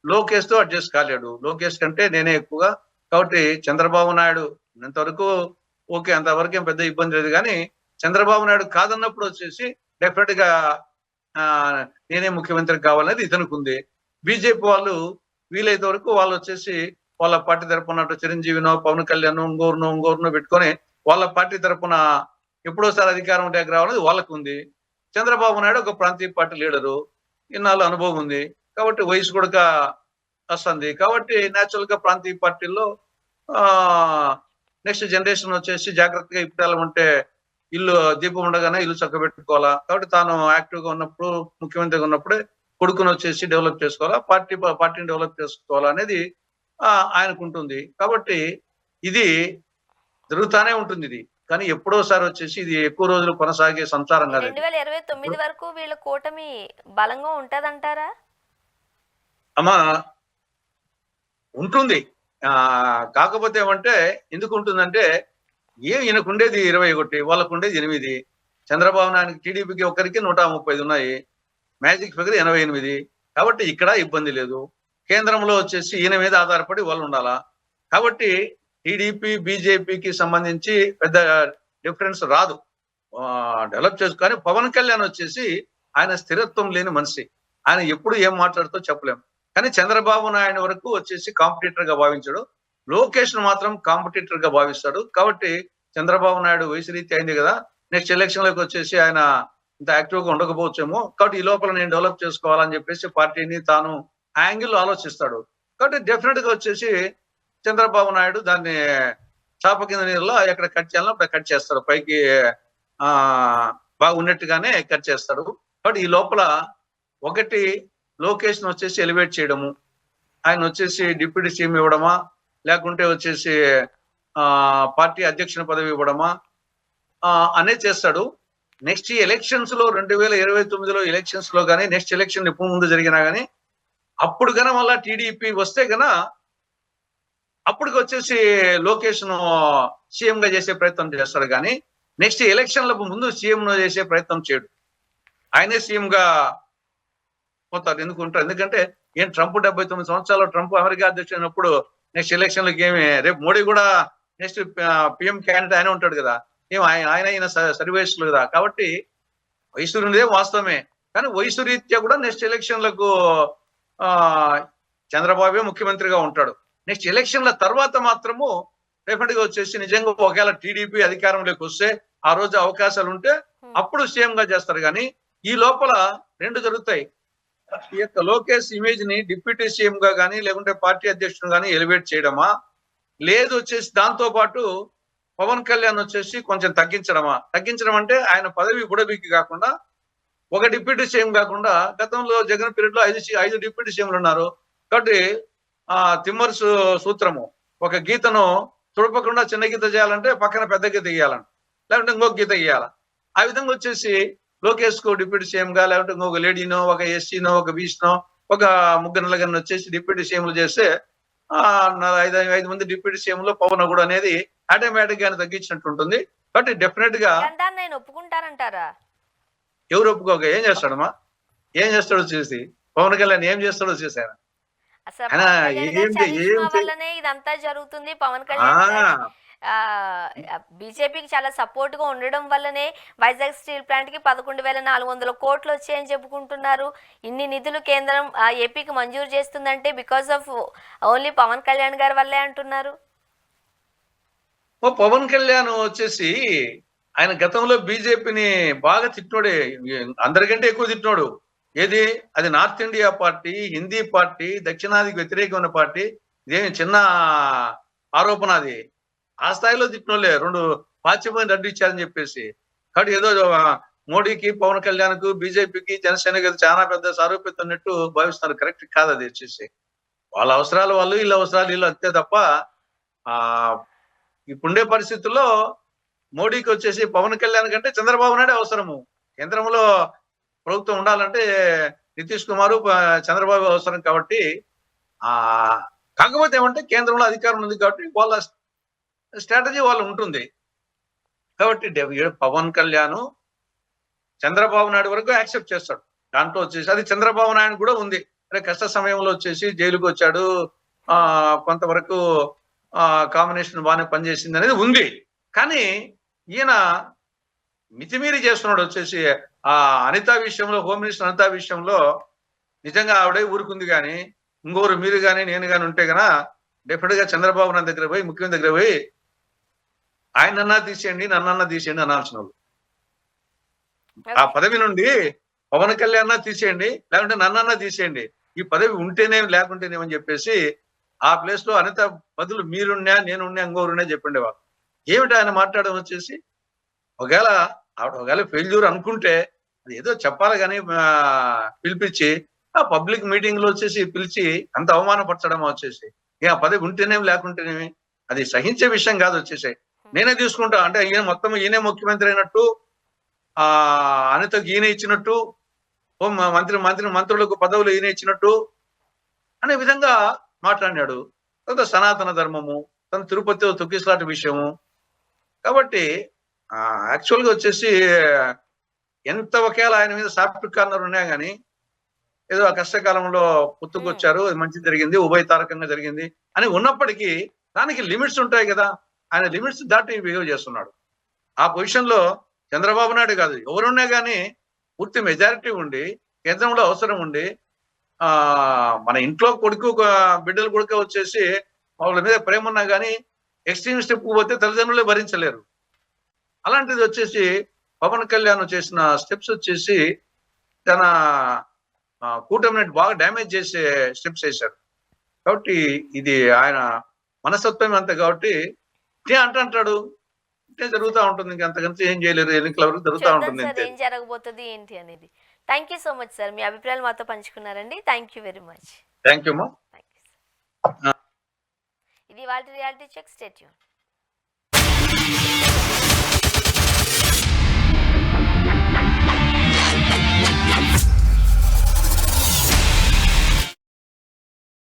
లోకేష్ తో అడ్జస్ట్ కాలేడు. లోకేష్ కంటే నేనే ఎక్కువగా. కాబట్టి చంద్రబాబు నాయుడు ఇంతవరకు ఓకే, అంతవరకు ఏం పెద్ద ఇబ్బంది లేదు. కానీ చంద్రబాబు నాయుడు కాదన్నప్పుడు వచ్చేసి డెఫినెట్ గా నేనే ముఖ్యమంత్రి కావాలనేది ఇతనికి ఉంది. బీజేపీ వాళ్ళు వీలైతే వరకు వాళ్ళు వచ్చేసి వాళ్ళ పార్టీ తరపున చిరంజీవినో, పవన్ కళ్యాణ్ ఇంగోరునో పెట్టుకొని వాళ్ళ పార్టీ తరపున ఎప్పుడోసారి అధికారం రావాలనేది వాళ్ళకు ఉంది. చంద్రబాబు నాయుడు ఒక ప్రాంతీయ పార్టీ లీడరు, ఇన్నాళ్ళు అనుభవం ఉంది, కాబట్టి వయసు కూడా వస్తుంది. కాబట్టి న్యాచురల్ గా ప్రాంతీయ పార్టీల్లో నెక్స్ట్ జనరేషన్ వచ్చేసి జాగ్రత్తగా ఇప్పుడాలంటే ఇల్లు దీపం ఉండగానే ఇల్లు చక్కబెట్టుకోవాలా. కాబట్టి తాను యాక్టివ్ గా ఉన్నప్పుడు, ముఖ్యమంత్రిగా ఉన్నప్పుడే కొడుకును వచ్చేసి డెవలప్ చేసుకోవాలా, పార్టీని డెవలప్ చేసుకోవాలా అనేది ఆయనకు ఉంటుంది. కాబట్టి ఇది జరుగుతానే ఉంటుంది. ఇది కానీ ఎప్పుడోసారి వచ్చేసి ఇది ఎక్కువ రోజులు కొనసాగే సంసారం కాదు. 2029 వరకు వీళ్ళ కూటమి బలంగా ఉంటదంటారా? అమ్మా, ఉంటుంది. కాకపోతే ఏమంటే ఎందుకు ఉంటుందంటే, ఈయనకు ఉండేది 21, వాళ్ళకు ఉండేది 8. చంద్రబాబు నాయుడు టీడీపీకి ఒక్కరికి 135 ఉన్నాయి, మ్యాజిక్ ఫిగర్ 88. కాబట్టి ఇక్కడ ఇబ్బంది లేదు. కేంద్రంలో వచ్చేసి ఈయన మీద ఆధారపడి వాళ్ళు ఉండాలా. కాబట్టి టీడీపీ బీజేపీకి సంబంధించి పెద్ద డిఫరెన్స్ రాదు, డెవలప్ చేసుకో. కానీ పవన్ కళ్యాణ్ వచ్చేసి ఆయన స్థిరత్వం లేని మనిషి. ఆయన ఎప్పుడు ఏం మాట్లాడుతో చెప్పలేం. కానీ చంద్రబాబు నాయుడు వరకు వచ్చేసి కాంపిటీటర్ గా భావించాడు, లోకేష్ మాత్రం కాంపిటీటర్ గా భావిస్తాడు. కాబట్టి చంద్రబాబు నాయుడు వయసు రీతి అయింది కదా, నెక్స్ట్ ఎలక్షన్ లోకి వచ్చేసి ఆయన ఇంత యాక్టివ్ గా ఉండకపోవచ్చేమో. కాబట్టి ఈ లోపల నేను డెవలప్ చేసుకోవాలని చెప్పేసి పార్టీని తాను యాంగిల్ ఆలోచిస్తాడు. కాబట్టి డెఫినెట్ గా వచ్చేసి చంద్రబాబు నాయుడు దాన్ని చాప కింద నీళ్ళలో ఎక్కడ కట్ చేయాలో అక్కడ కట్ చేస్తాడు, పైకి బాగా ఉన్నట్టుగానే కట్ చేస్తాడు. కాబట్టి ఈ లోపల ఒకటి లోకేష్ ను వచ్చేసి ఎలివేట్ చేయడము, ఆయన వచ్చేసి డిప్యూటీ సీఎం ఇవ్వడమా, లేకుంటే వచ్చేసి పార్టీ అధ్యక్షుని పదవి ఇవ్వడమా అనేది చేస్తాడు. నెక్స్ట్ ఎలక్షన్స్ లో 2029లో ఎలక్షన్స్ లో కానీ, నెక్స్ట్ ఎలక్షన్ ఎప్పుడు ముందు జరిగినా గానీ, అప్పుడు గన మళ్ళా టీడీపీ వస్తే గన అప్పటికి వచ్చేసి లోకేష్ ను సీఎం గా చేసే ప్రయత్నం చేస్తాడు. కానీ నెక్స్ట్ ఎలక్షన్లకు ముందు సీఎం ను చేసే ప్రయత్నం చేయడు, ఆయనే సీఎం గా పోతారు. ఎందుకంటే ఏం ట్రంప్ 79 సంవత్సరాలు ట్రంప్ అమెరికా అధ్యక్షుడు అయినప్పుడు నెక్స్ట్ ఎలక్షన్లకి ఏమి, రేపు మోడీ కూడా నెక్స్ట్ పిఎం క్యాండిడేట్ ఆయన ఉంటాడు కదా, ఏం ఆయన సర్వేశ్వరులు కదా. కాబట్టి వయసు ఉన్నదే వాస్తవమే, కానీ వయసు రీత్యా కూడా నెక్స్ట్ ఎలక్షన్లకు ఆ చంద్రబాబే ముఖ్యమంత్రిగా ఉంటాడు. నెక్స్ట్ ఎలక్షన్ల తర్వాత మాత్రము డెఫినెట్ గా వచ్చేసి నిజంగా ఒకవేళ టీడీపీ అధికారంలోకి వస్తే ఆ రోజు అవకాశాలు ఉంటే అప్పుడు సీఎం గా చేస్తారు. కానీ ఈ లోపల రెండు జరుగుతాయి. ఈ యొక్క లోకేష్ ఇమేజ్ ని డిప్యూటీ సీఎం గా కానీ లేకుంటే పార్టీ అధ్యక్షుడు కానీ ఎలివేట్ చేయడమా, లేదు వచ్చేసి దాంతో పాటు పవన్ కళ్యాణ్ వచ్చేసి కొంచెం తగ్గించడం అంటే ఆయన పదవి బుడబిక్కి కాకుండా ఒక డిప్యూటీ సీఎం కాకుండా గతంలో జగన్ పీరియడ్ లో 5 డిప్యూటీ సీఎంలు ఉన్నారు. కాబట్టి తిమ్మర్స్ సూత్రము, ఒక గీతను తుడపకుండా చిన్న గీత చేయాలంటే పక్కన పెద్ద గీత గీయాలంట, లేకుంటే ఇంకొక గీత గీయాల. ఆ విధంగా వచ్చేసి లోకేష్ కు డిప్యూటీ సీఎం గా లేకుంటే ఇంకొక లేడీనో ఒక ఎస్సీనో ఒక బీసీనో ఒక ముగ్గురు నలుగురిని వచ్చేసి డిప్యూటీ సీఎంలు చేస్తే 5 మంది డిప్యూటీ సీఎంలో పవన్ కూడా అనేది ఆటోమేటిక్ గా తగ్గించినట్టు ఉంటుంది. కాబట్టి డెఫినెట్ గా నేను ఒప్పుకుంటారంటారా? ఎవరు ఒప్పుకోక ఏం చేస్తాడమ్మా, ఏం చేస్తాడో చేసి పవన్ కళ్యాణ్ ఏం చేస్తాడో చేశాను వల్లనే ఇదంతా జరుగుతుంది. పవన్ కళ్యాణ్ బీజేపీకి చాలా సపోర్ట్ గా ఉండడం వల్లనే వైజాగ్ స్టీల్ ప్లాంట్ కి 11,400 కోట్లు వచ్చాయని చెప్పుకుంటున్నారు. ఇన్ని నిధులు కేంద్రం ఏపీకి మంజూరు చేస్తుందంటే because of only Pawan Kalyan గారి వల్లే అంటున్నారు. పవన్ కళ్యాణ్ వచ్చేసి ఆయన గతంలో బీజేపీని బాగా తిట్టినోడే, అందరికంటే ఎక్కువ తిట్టినోడు. ఏది అది north India party, Hindi party, దక్షిణాదికి వ్యతిరేకమైన పార్టీ. ఇదేమి చిన్న ఆరోపణ, అది ఆ స్థాయిలో తిట్టినోళ్ళే 2 పాచిపోయిన రెడ్డి ఇచ్చారని చెప్పేసి. కాబట్టి ఏదో మోడీకి పవన్ కళ్యాణ్ కు బీజేపీకి జనసేనకి చాలా పెద్ద సారూప్యత ఉన్నట్టు భావిస్తున్నారు. కరెక్ట్ కాదు అది వచ్చేసి. వాళ్ళ అవసరాలు వాళ్ళు, వీళ్ళ అవసరాలు వీళ్ళు అంతే తప్ప ఇప్పుండే పరిస్థితుల్లో మోడీకి వచ్చేసి పవన్ కళ్యాణ్ కంటే చంద్రబాబు నాయుడు అవసరము. కేంద్రంలో ప్రభుత్వం ఉండాలంటే నితీష్ కుమార్ చంద్రబాబు అవసరం. కాబట్టి కాకపోతే ఏమంటే కేంద్రంలో అధికారం ఉంది కాబట్టి వాళ్ళ స్ట్రాటజీ వాళ్ళు ఉంటుంది. కాబట్టి పవన్ కళ్యాణ్ చంద్రబాబు నాయుడు వరకు యాక్సెప్ట్ చేస్తాడు. దాంట్లో వచ్చేసి అది చంద్రబాబు నాయుడు కూడా ఉంది. అరే కష్ట సమయంలో వచ్చేసి జైలుకు వచ్చాడు, కొంతవరకు కాంబినేషన్ బాగానే పనిచేసింది అనేది ఉంది. కానీ ఈయన మితిమీరి చేస్తున్నాడు. వచ్చేసి అనిత విషయంలో, హోమ్ మినిస్టర్ అనిత విషయంలో నిజంగా ఆవిడే ఊరుకుంది. కానీ ఇంకొకరు మీరు కానీ నేను కానీ ఉంటే కనుక డెఫినెట్ గా చంద్రబాబు నాయుడు దగ్గర పోయి, ముఖ్యమంత్రి దగ్గర పోయి ఆయనన్నా తీసేయండి నన్నన్నా తీసేయండి అనాల్సిన వాళ్ళు. ఆ పదవి నుండి పవన్ కళ్యాణ్ తీసేయండి, లేకుంటే నన్నన్నా తీసేయండి, ఈ పదవి ఉంటేనేమి లేకుంటేనేమని చెప్పేసి ఆ ప్లేస్ లో అనిత బదులు మీరున్నా నేనున్నా ఇంకోరున్నా చెప్పిండేవాళ్ళు. ఏమిటి ఆయన మాట్లాడడం వచ్చేసి, ఒకవేళ ఫెయిల్యూర్ అనుకుంటే అది ఏదో చెప్పాలి కానీ పిలిపించి ఆ పబ్లిక్ మీటింగ్ లో వచ్చేసి పిలిచి అంత అవమానపరచడం వచ్చేసి, ఆ పదవి ఉంటేనేమి లేకుంటేనేమి అది సహించే విషయం కాదు. వచ్చేసి నేనే తీసుకుంటా అంటే ఈయనే ముఖ్యమంత్రి అయినట్టు, అనితకు ఈయన ఇచ్చినట్టు, మంత్రులకు పదవులు ఈయన ఇచ్చినట్టు అనే విధంగా మాట్లాడినాడు. తర్వాత సనాతన ధర్మము, తన తిరుపతిలో తొక్కిసలాట విషయము. కాబట్టి యాక్చువల్ గా వచ్చేసి ఎంత ఒకేలా ఆయన మీద సాఫ్ట్ కార్నర్ ఉన్నా కానీ ఏదో ఆ కష్టకాలంలో పుట్టుకొచ్చారు, మంచి జరిగింది, ఉభయతారకంగా జరిగింది అని ఉన్నప్పటికీ దానికి లిమిట్స్ ఉంటాయి కదా. ఆయన లిమిట్స్ దాటి బిహేవ్ చేస్తున్నాడు. ఆ పొజిషన్ లో చంద్రబాబు నాయుడు కాదు ఎవరున్నా కానీ పూర్తి మెజారిటీ ఉండి, కేంద్రంలో అవసరం ఉండి, మన ఇంట్లో కొడుకు బిడ్డలు కొడుకు వచ్చేసి వాళ్ళ మీద ప్రేమ ఉన్నా కానీ ఎక్స్ట్రీమ్ స్టెప్ పోతే తల్లిదండ్రులే భరించలేరు. అలాంటిది వచ్చేసి పవన్ కళ్యాణ్ చేసిన స్టెప్స్ వచ్చేసి తన కూటమిని బాగా డ్యామేజ్ చేసే స్టెప్స్ వేశాడు. కాబట్టి ఇది ఆయన మనస్తత్వం అంత. కాబట్టి అంటాడు అంటే జరుగుతూ ఉంటుంది, ఇంకంతకంత ఏం చేయలేరు, ఎన్నికల వరకు జరుగుతూ ఉంటుంది. ఏం జరగబోతుంది ఏంటి అనేది. Thank you so much sir, మీ అభిప్రాయాలు మాతో పంచుకున్నారండి. Thank you very much. Thank you. ఇది వాళ్ళ రియాలిటీ చెక్. Stay tune.